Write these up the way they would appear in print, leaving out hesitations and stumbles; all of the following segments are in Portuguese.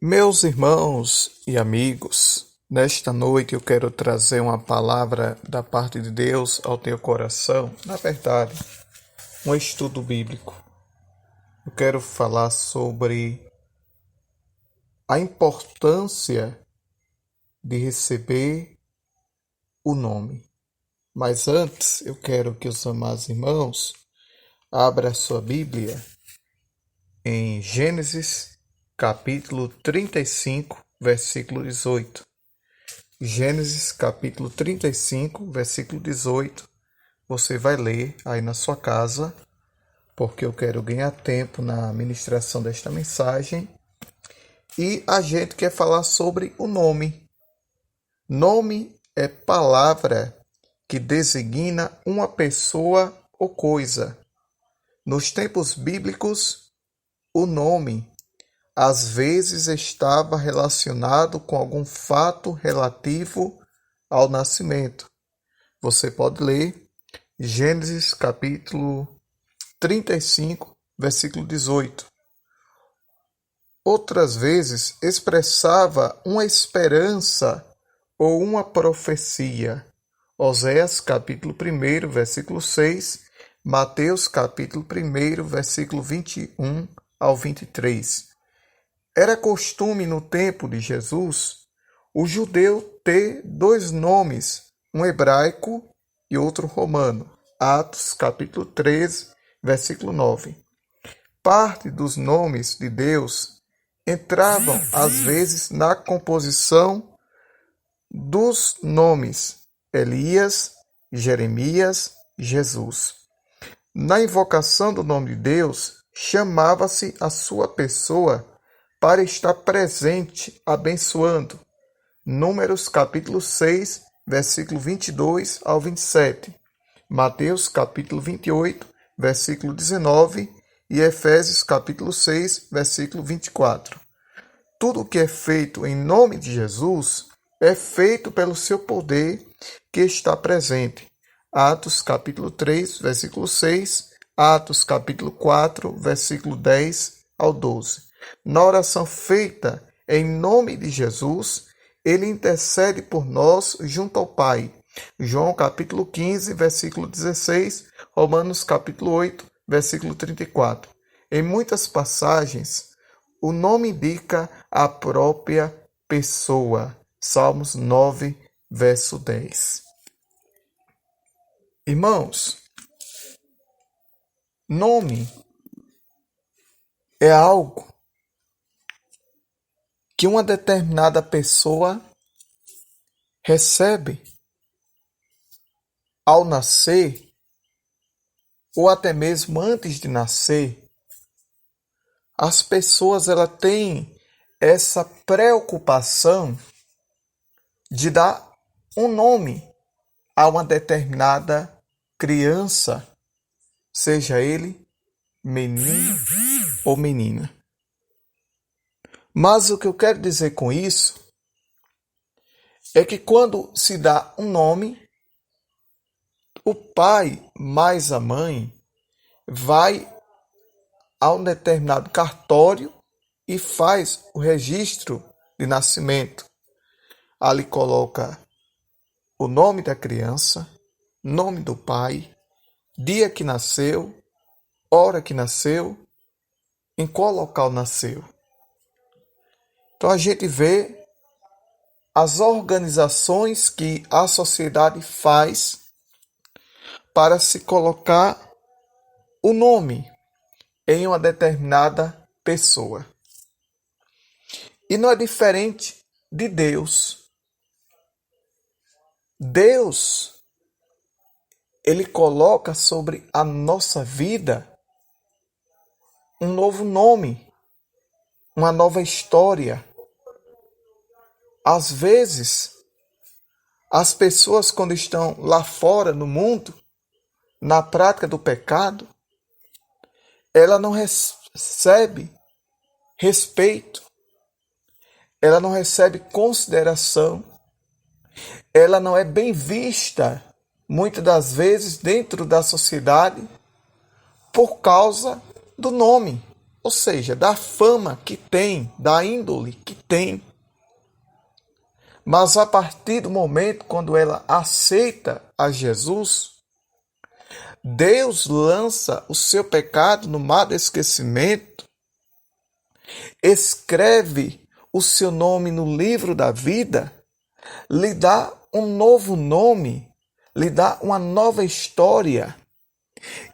Meus irmãos e amigos, nesta noite eu quero trazer uma palavra da parte de Deus ao teu coração. Na verdade, um estudo bíblico. Eu quero falar sobre a importância de receber o nome. Mas antes, eu quero que os amados irmãos abram a sua Bíblia em Gênesis capítulo 35, versículo 18. Gênesis capítulo 35, versículo 18. Você vai ler aí na sua casa, porque eu quero ganhar tempo na ministração desta mensagem. E a gente quer falar sobre o nome. Nome é palavra que designa uma pessoa ou coisa. Nos tempos bíblicos, o nome às vezes estava relacionado com algum fato relativo ao nascimento. Você pode ler Gênesis capítulo 35, versículo 18. Outras vezes expressava uma esperança ou uma profecia. Oséias capítulo 1, versículo 6, Mateus capítulo 1, versículo 21 ao 23. Era costume no tempo de Jesus o judeu ter dois nomes, um hebraico e outro romano. Atos capítulo 13, versículo 9. Parte dos nomes de Deus entravam às vezes na composição dos nomes Elias, Jeremias, Jesus. Na invocação do nome de Deus, chamava-se a sua pessoa para estar presente, abençoando. Números capítulo 6, versículo 22 ao 27. Mateus capítulo 28, versículo 19 e Efésios capítulo 6, versículo 24. Tudo o que é feito em nome de Jesus é feito pelo seu poder que está presente. Atos capítulo 3, versículo 6, Atos capítulo 4, versículo 10 ao 12. Na oração feita em nome de Jesus, ele intercede por nós junto ao Pai. João capítulo 15, versículo 16, Romanos capítulo 8, versículo 34. Em muitas passagens, o nome indica a própria pessoa. Salmos 9, verso 10. Irmãos, nome é algo que uma determinada pessoa recebe ao nascer, ou até mesmo antes de nascer. As pessoas têm essa preocupação de dar um nome a uma determinada criança, seja ele menino ou menina. Mas o que eu quero dizer com isso é que quando se dá um nome, o pai mais a mãe vai a um determinado cartório e faz o registro de nascimento. Ali coloca o nome da criança, nome do pai, dia que nasceu, hora que nasceu, em qual local nasceu. Então a gente vê as organizações que a sociedade faz para se colocar o nome em uma determinada pessoa. E não é diferente de Deus. Deus, ele coloca sobre a nossa vida um novo nome, uma nova história. Às vezes, as pessoas quando estão lá fora no mundo, na prática do pecado, ela não recebe respeito, ela não recebe consideração, ela não é bem vista, muitas das vezes, dentro da sociedade, por causa do nome. ou seja, da fama que tem, da índole que tem. Mas a partir do momento quando ela aceita a Jesus, Deus lança o seu pecado no mar do esquecimento, escreve o seu nome no livro da vida, lhe dá um novo nome, lhe dá uma nova história.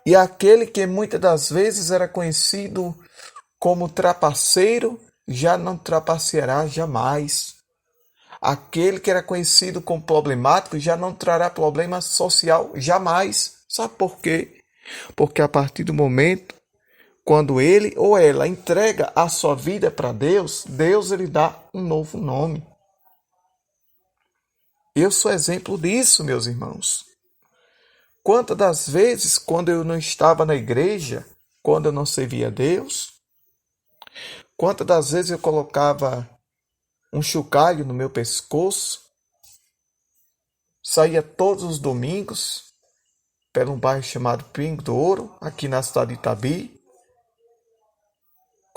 E aquele que muitas das vezes era conhecido como trapaceiro, já não trapaceará jamais. Aquele que era conhecido como problemático já não trará problema social jamais. Sabe por quê? Porque a partir do momento quando ele ou ela entrega a sua vida para Deus, Deus lhe dá um novo nome. Eu sou exemplo disso, meus irmãos. Quantas das vezes, quando eu não estava na igreja, quando eu não servia a Deus, quantas das vezes eu colocava um chocalho no meu pescoço, saía todos os domingos para um bairro chamado Pingo do Ouro, aqui na cidade de Itabi,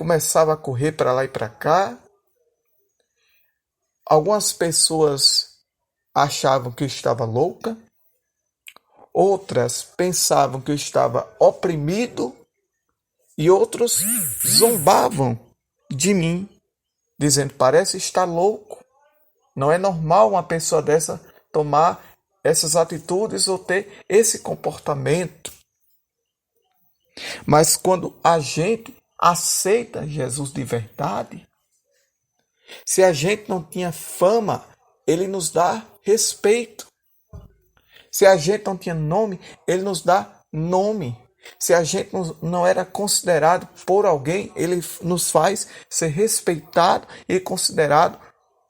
começava a correr para lá e para cá. Algumas pessoas achavam que eu estava louca, outras pensavam que eu estava oprimido e outros zombavam de mim, dizendo: parece estar louco. Não é normal uma pessoa dessa tomar essas atitudes ou ter esse comportamento. Mas quando a gente aceita Jesus de verdade, se a gente não tinha fama, ele nos dá respeito. Se a gente não tinha nome, ele nos dá nome. Se a gente não era considerado por alguém, ele nos faz ser respeitado e considerado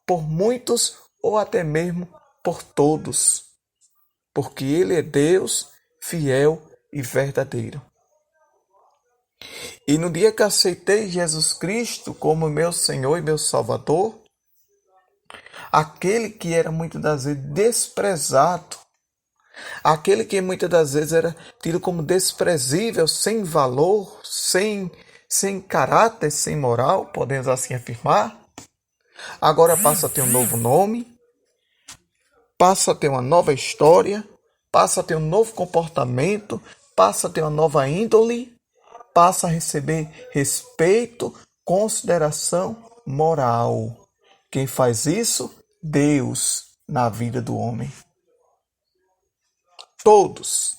por muitos ou até mesmo por todos. Porque ele é Deus fiel e verdadeiro. E no dia que aceitei Jesus Cristo como meu Senhor e meu Salvador, aquele que era muitas das vezes desprezado, aquele que muitas das vezes era tido como desprezível, sem valor, sem caráter, sem moral, podemos assim afirmar, agora passa a ter um novo nome, passa a ter uma nova história, passa a ter um novo comportamento, passa a ter uma nova índole, passa a receber respeito, consideração moral. Quem faz isso? Deus na vida do homem. Todos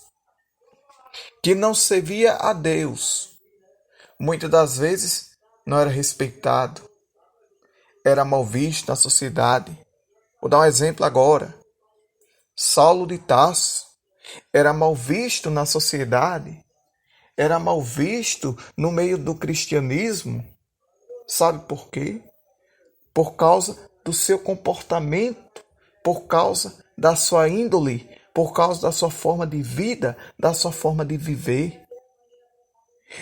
que não servia a Deus, muitas das vezes não era respeitado, era mal visto na sociedade. Vou dar um exemplo agora. Saulo de Tarso era mal visto na sociedade, era mal visto no meio do cristianismo. Sabe por quê? Por causa do seu comportamento, por causa da sua índole, por causa da sua forma de vida, da sua forma de viver.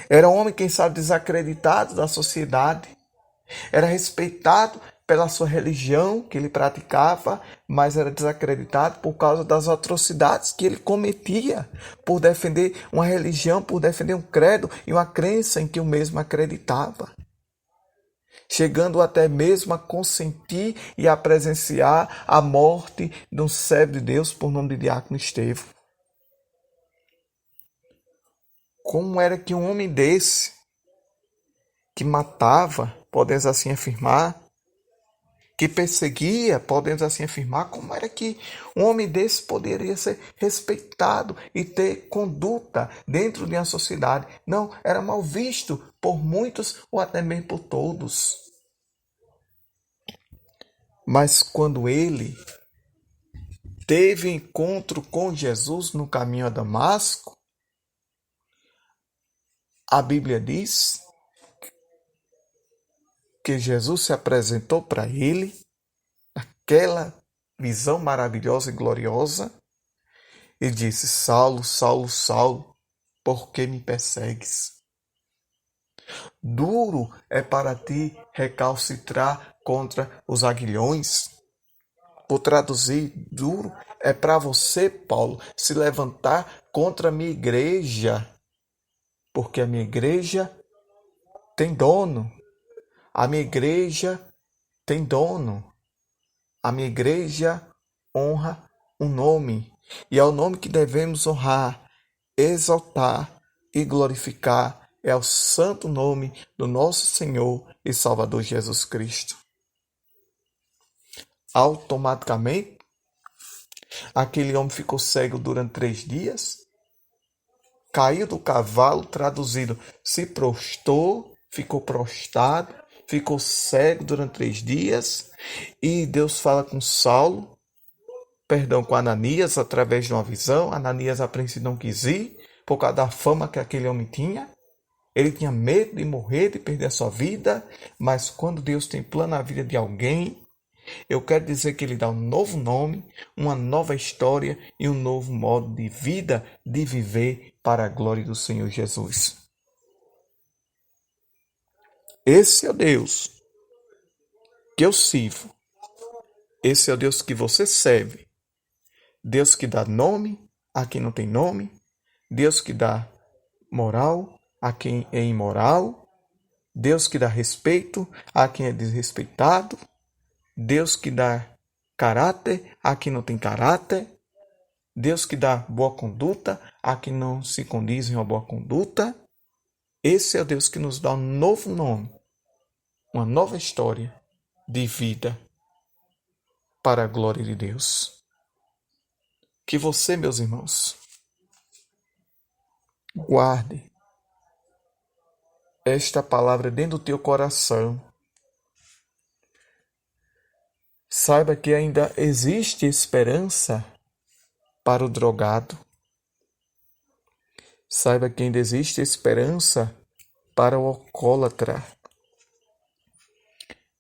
Era um homem, quem sabe, desacreditado da sociedade. Era respeitado pela sua religião que ele praticava, mas era desacreditado por causa das atrocidades que ele cometia, por defender uma religião, por defender um credo e uma crença em que o mesmo acreditava. Chegando até mesmo a consentir e a presenciar a morte de um servo de Deus por nome de Diácono Estevão. Como era que um homem desse, que matava, podemos assim afirmar, que perseguia, podemos assim afirmar, como era que um homem desse poderia ser respeitado e ter conduta dentro de uma sociedade? Não, era mal visto por muitos ou até mesmo por todos. Mas quando ele teve encontro com Jesus no caminho a Damasco, a Bíblia diz que Jesus se apresentou para ele, aquela visão maravilhosa e gloriosa, e disse: Saulo, Saulo, Saulo, por que me persegues? Duro é para ti recalcitrar contra os aguilhões. Por traduzir, duro é para você, Paulo, se levantar contra a minha igreja, porque a minha igreja tem dono. A minha igreja tem dono. A minha igreja honra um nome. E é o nome que devemos honrar, exaltar e glorificar. É o santo nome do nosso Senhor e Salvador Jesus Cristo. Automaticamente, aquele homem ficou cego durante 3 dias, caiu do cavalo, traduzido, se prostrou, ficou prostrado, ficou cego durante 3 dias, e Deus fala com com Ananias, através de uma visão. Ananias a princípio não quis ir, por causa da fama que aquele homem tinha. Ele tinha medo de morrer, de perder a sua vida, mas quando Deus tem plano na vida de alguém, eu quero dizer que Ele dá um novo nome, uma nova história e um novo modo de vida, de viver para a glória do Senhor Jesus. Esse é o Deus que eu sirvo. Esse é o Deus que você serve. Deus que dá nome a quem não tem nome. Deus que dá moral a quem é imoral. Deus que dá respeito a quem é desrespeitado. Deus que dá caráter a quem não tem caráter. Deus que dá boa conduta a quem não se condiz em uma boa conduta. Esse é o Deus que nos dá um novo nome, uma nova história de vida para a glória de Deus. Que você, meus irmãos, guarde esta palavra dentro do teu coração. Saiba que ainda existe esperança para o drogado. Saiba que ainda existe esperança para o alcoólatra.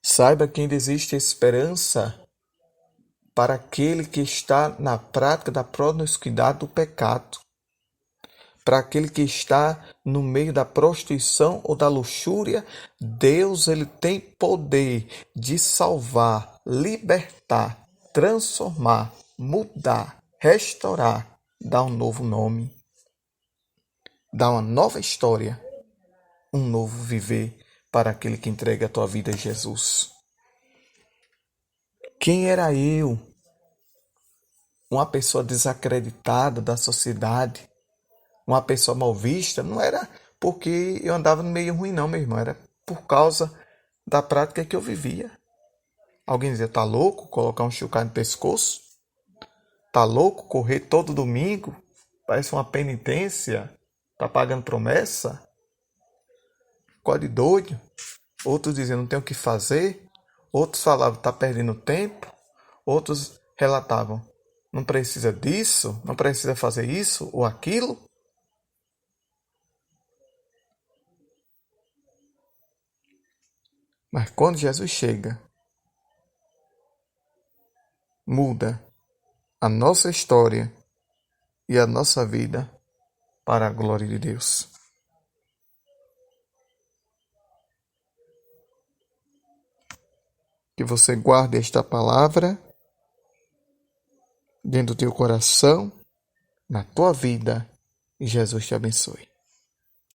Saiba que ainda existe esperança para aquele que está na prática da promiscuidade do pecado. Para aquele que está no meio da prostituição ou da luxúria, Deus ele tem poder de salvar, libertar, transformar, mudar, restaurar, dar um novo nome, dar uma nova história, um novo viver para aquele que entrega a tua vida a Jesus. Quem era eu? Uma pessoa desacreditada da sociedade, uma pessoa mal vista, não era porque eu andava no meio ruim não, meu irmão, era por causa da prática que eu vivia. Alguém dizia, tá louco colocar um chocalho no pescoço? Tá louco correr todo domingo? Parece uma penitência, tá pagando promessa? Ficou de doido. Outros diziam, não tem o que fazer. Outros falavam, tá perdendo tempo. Outros relatavam, não precisa disso, não precisa fazer isso ou aquilo. Mas quando Jesus chega, muda a nossa história e a nossa vida para a glória de Deus. Que você guarde esta palavra dentro do teu coração, na tua vida, e Jesus te abençoe.